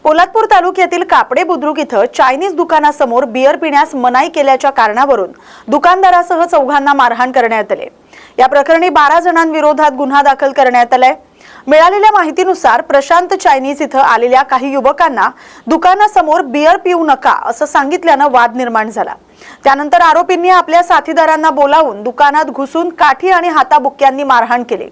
पोलादपूर तालुक्यातील कापडे बुद्रुक इथं चायनीज दुकानासमोर बियर पिण्यास मनाई केल्याच्या कारणावरून दुकानदारासह चौघांना मारहाण करण्यात आली। या प्रकरणी 12 जणांविरोधात गुन्हा दाखल करण्यात आलाय। मिळालेल्या माहितीनुसार प्रशांत चायनीज इथं आलेल्या काही युवकांना दुकानासमोर बियर पिऊ नका असं सांगितल्यानं वाद निर्माण झाला। त्यानंतर आरोपींनी आपल्या साथीदारांना बोलावून दुकानात घुसून काठी आणि हाताबुक्क्यांनी मारहाण केली।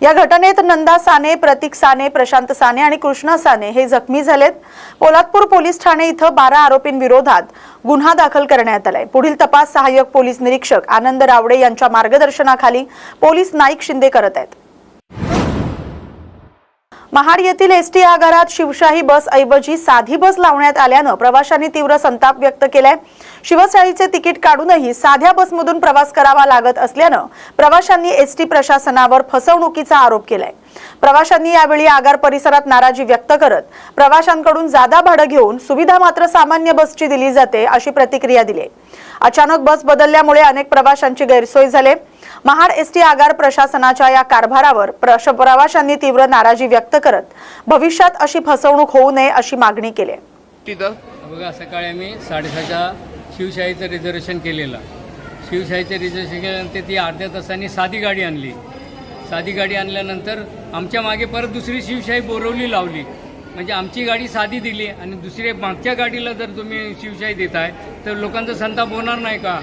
या घटनेत नंदा साने, प्रतीक साने, प्रशांत साने आणि कृष्णा साने हे जखमी झालेत। पोलादपूर पोलीस ठाणे इथं 12 आरोपींविरोधात गुन्हा दाखल करण्यात आलाय। पुढील तपास सहाय्यक पोलीस निरीक्षक आनंद रावडे यांच्या मार्गदर्शनाखाली पोलीस नाईक शिंदे करत आहेत। महाड येथील एसटी आगारात शिवशाही बस ऐवजी साधी बस लावण्यात आल्यानं प्रवाशांनी तीव्र संताप व्यक्त केलाय। शिवशाहीचे तिकीट काढूनही साध्या बसमधून प्रवास करावा लागत असल्यानं प्रवाशांनी एसटी प्रशासनावर फसवणुकीचा आरोप केलाय। प्रवाशांनी यावेळी आगार परिसरात नाराजी व्यक्त करत प्रवाशांकडून जादा भाडं घेऊन सुविधा मात्र सामान्य बसची दिली जाते अशी प्रतिक्रिया दिली। अचानक बस बदलल्यामुळे अनेक प्रवाशांची गैरसोय झाली। महाड एसटी आगार प्रशासनाच्या या कारभारावर प्रवाशांनी तीव्र नाराजी व्यक्त करत भविष्यात अशी फसवणूक होऊ नये अशी मागणी केली। बघा, सकाळी आम्ही 6:30च्या शिवशाहीचं रिझर्वेशन केलेलं। शिवशाहीचं रिझर्वेशन केल्यानंतर ती अर्ध्या तासांनी साधी गाडी आणली। साधी गाडी आणल्यानंतर आमच्या मागे परत दुसरी शिवशाही बोरवली लावली। म्हणजे आमची गाडी साधी दिली आणि दुसरी मागच्या गाडीला जर तुम्ही शिवशाही देताय तर लोकांचा संताप होणार नाही का?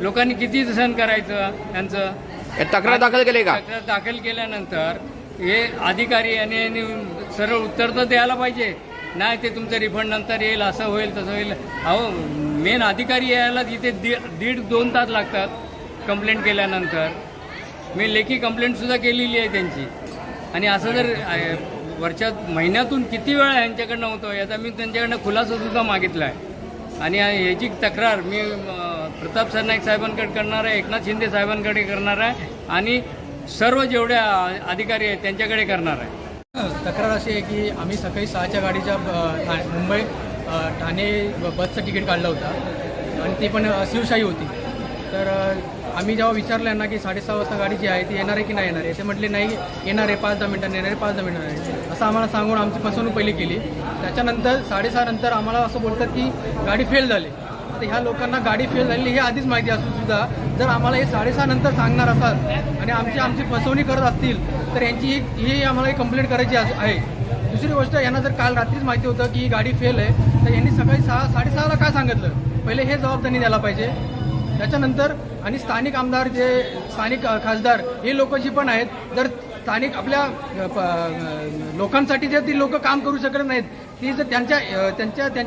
लोकांनी किती सहन करायचं त्यांचं? तक्रार दाखल केली का? तक्रार दाखल केल्यानंतर हे अधिकारी यांनी सरळ उत्तर तर द्यायला पाहिजे। नाही ते तुमचं रिफंड नंतर येईल, असं होईल तसं होईल। अहो, मेन अधिकारी यायला इथे 1.5-2 तास लागतात कंप्लेंट केल्यानंतर। मी लेखी कंप्लेंटसुद्धा केलेली आहे त्यांची। आणि असं जर वरच्या महिन्यातून किती वेळा यांच्याकडनं होतं याचा मी त्यांच्याकडनं खुलासासुद्धा मागितला आहे। आणि याची तक्रार मी प्रताप सरनाईक साहेबांकडे करणार आहे, एकनाथ शिंदे साहेबांकडे करणार आहे आणि सर्व जेवढ्या अधिकारी आहेत त्यांच्याकडे करणार आहे। तक्रार अशी आहे की आम्ही सकाळी 6च्या गाडीच्या मुंबई ठाणे बसचं तिकीट काढलं होतं आणि ती पण शिवशाही होती। तर आम्ही जेव्हा विचारलं यांना की 6:30 वाजता गाडी जी आहे ती येणार आहे की नाही येणार आहे, ते म्हटले नाही येणार आहे, 5-10 मिनिटांनी येणार आहे, 5-10 मिनिटांनी असं आम्हाला सांगून आमची फसवणूक पहिली केली। त्याच्यानंतर 6:30 नंतर आम्हाला असं बोलतात की गाडी फेल झाली। आता ह्या लोकांना गाडी फेल झालेली हे आधीच माहिती असून सुद्धा जर आम्हाला हे 6:30 नंतर सांगणार असाल आणि आमची फसवणूक करत असतील तर यांची ही आम्हाला कंप्लेंट करायची आहे। दुसरी गोष्ट, यांना जर काल रात्रीच माहिती होतं की ही गाडी फेल आहे तर यांनी सकाळी 6:30ला काय सांगितलं? पहिले हे जबाब त्यांनी द्यायला पाहिजे। त्याच्यानंतर आणि स्थानिक आमदार, जे स्थानिक खासदार हे लोक जी पण आहेत, जर स्थानिक आपल्या लोकांसाठी जर ती लोक काम करू शकत नाहीत, ती जर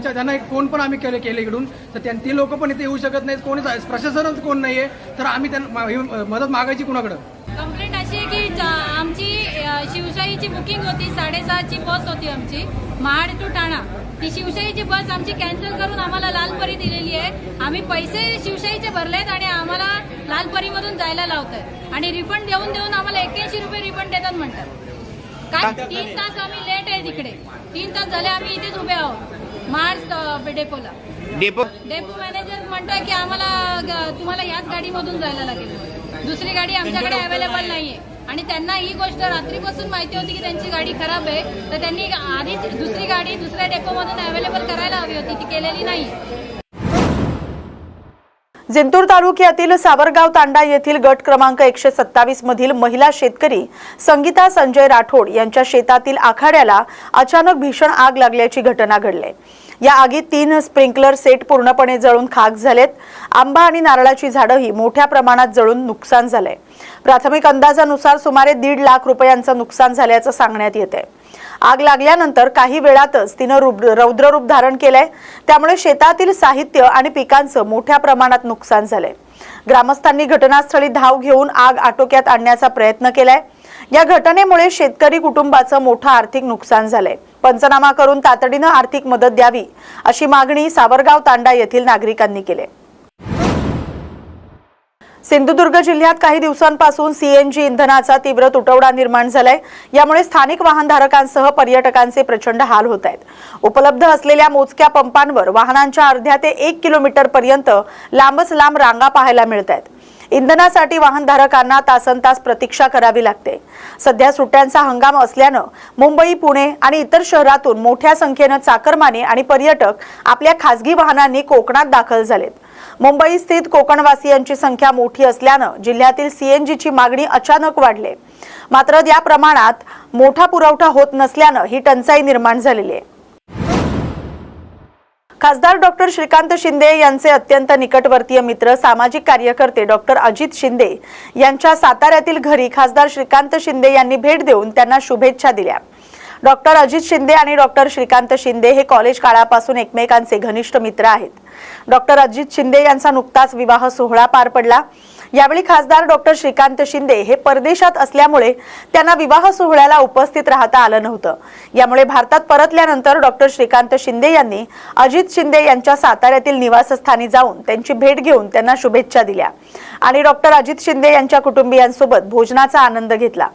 त्यांना एक फोन पण आम्ही केले इकडून, तर ती लोक पण इथे येऊ शकत नाहीत। कोणी प्रशासनच कोण नाहीये, तर आम्ही त्यांना मदत मागायची कुणाकडं? कंप्लेंट अशी आहे की आमची शिवशाहीची बुकिंग होती, 6:30ची बस होती आमची महाड टू ठाणा। ती शिवशाहीची बस आमची कॅन्सल करून आम्हाला लालपरी दिलेली आहे। आम्ही पैसे शिवशाहीचे भरलेत आणि आम्हाला लालपरीमधून जायला लावतात आणि रिफंड देऊन आम्हाला 81 रुपये रिफंड देतात म्हणतात। काय 3 तास आम्ही लेट आहे तिकडे, 3 तास झाले आम्ही इथेच उभे आहोत महाड डेपोला। डेपो मॅनेजर म्हणतोय की आम्हाला तुम्हाला याच गाडीमधून जायला लागेल, दुसरी गाडी आमच्याकडे अवेलेबल नाहीये। आणि त्यांना ही गोष्ट रात्रीपासून माहिती होती की त्यांची गाडी खराब आहे, तर त्यांनी आधीच दुसरी गाडी दुसऱ्या डेपोमधून अवेलेबल करायला हवी होती, ती केलेली नाही। जिंतूर तालुक्यातील सावरगाव तांडा येथील गट क्रमांक 127 मधील महिला शेतकरी संगीता संजय राठोड यांच्या शेतातील आखाड्याला अचानक भीषण आग लागल्याची घटना घडली। या आगीत 3 स्प्रिंकलर सेट पूर्णपणे जळून खाक झालेत। आंबा आणि नारळाची झाडंही मोठ्या प्रमाणात जळून नुकसान झालंय। प्राथमिक अंदाजानुसार सुमारे 1.5 लाख रुपयांचं नुकसान झाल्याचं सांगण्यात येतंय। आग लागल्यानंतर काही वेळातच तिनं रौद्ररूप धारण केलंय, त्यामुळे शेतातील साहित्य आणि पिकांचं मोठ्या प्रमाणात नुकसान झालंय। ग्रामस्थांनी घटनास्थळी धाव घेऊन आग आटोक्यात आणण्याचा प्रयत्न केलाय। या घटनेमुळे शेतकरी कुटुंबाचं मोठं आर्थिक नुकसान झालंय। पंचनामा करून तातडीनं आर्थिक मदत द्यावी अशी मागणी सावरगाव तांडा येथील नागरिकांनी केली। सिंधुदुर्ग जिल्ह्यात काही दिवसांपासून सीएनजी इंधनाचा तीव्र तुटवडा निर्माण झालाय। यामुळे स्थानिक वाहनधारकांसह पर्यटकांचे प्रचंड हाल होत आहेत। उपलब्ध असलेल्या मोजक्या पंपांवर वाहनांच्या अर्ध्या ते 1 किलोमीटर पर्यंत लांबच लांब रांगा पाहायला मिळत आहेत। इंधनासाठी वाहनधारकांना तासनतास प्रतीक्षा करावी लागते। सध्या सुट्ट्यांचा हंगाम असल्यानं मुंबई, पुणे आणि इतर शहरातून मोठ्या संख्येनं चाकरमानी आणि पर्यटक आपल्या खासगी वाहनांनी कोकणात दाखल झालेत। मुंबई स्थित कोकणवासियांची संख्या मोठी असल्यानं जिल्ह्यातील सीएनजीची मागणी अचानक वाढली। मात्र या प्रमाणात मोठा पुरवठा होत नसल्यानं ही टंचाई निर्माण झालेली आहे। खासदार डॉक्टर श्रीकांत शिंदे यांचे अत्यंत निकटवर्तीय मित्र सामाजिक कार्यकर्ते डॉक्टर अजित शिंदे यांच्या साताऱ्यातील घरी खासदार श्रीकांत शिंदे यांनी भेट देऊन त्यांना शुभेच्छा दिल्या। डॉक्टर अजित शिंदे आणि डॉक्टर श्रीकांत शिंदे हे कॉलेज काळापासून एकमेकांचे घनिष्ठ मित्र आहेत। डॉक्टर अजित शिंदे यांचा नुकताच विवाह सोहळा पार पडला। यावेळी खासदार डॉक्टर श्रीकांत शिंदे हे परदेशात असल्यामुळे त्यांना विवाह सोहळ्याला उपस्थित राहता आलं नव्हतं। यामुळे भारतात परतल्यानंतर डॉक्टर श्रीकांत शिंदे यांनी अजित शिंदे यांच्या साताऱ्यातील निवासस्थानी जाऊन त्यांची भेट घेऊन त्यांना शुभेच्छा दिल्या आणि डॉक्टर अजित शिंदे यांच्या कुटुंबियांसोबत भोजनाचा आनंद घेतला।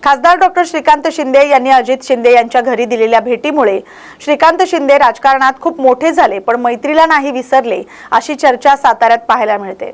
खासदार डॉक्टर श्रीकांत शिंदे यांनी अजित शिंदे यांच्या घरी दिलेल्या भेटीमुळे श्रीकांत शिंदे राजकारणात खूप मोठे झाले, पण मैत्रीला नाही विसरले अशी चर्चा साताऱ्यात पाहायला मिळते।